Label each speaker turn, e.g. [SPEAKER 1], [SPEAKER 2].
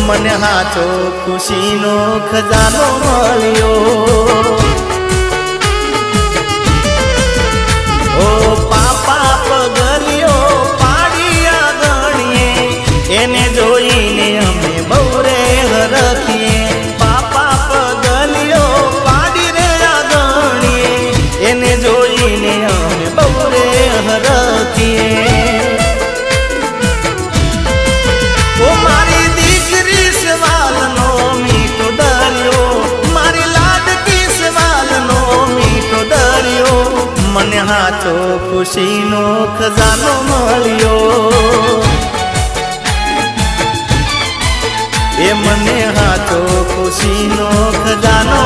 [SPEAKER 1] મને હાચો ખુશીનો ખજાનો મળ્યો ઓ પાપા પગલિયો પાડિયા ગણીએ એને જોઈને અમે બહુ રે હરખીએ પાપા પગલિયો પાડી રે ગણીએ એને જોઈને અમે બહુ રે હરખીએ ઓ મારી દીકરી સવાલનો મીઠો દરિયો મારી લાડકી સવાલનો મીઠો દરિયો મને હાચો ખુશીનો ખજાનો મળ્યો એ મને હાચો ખુશીનો ખજાનો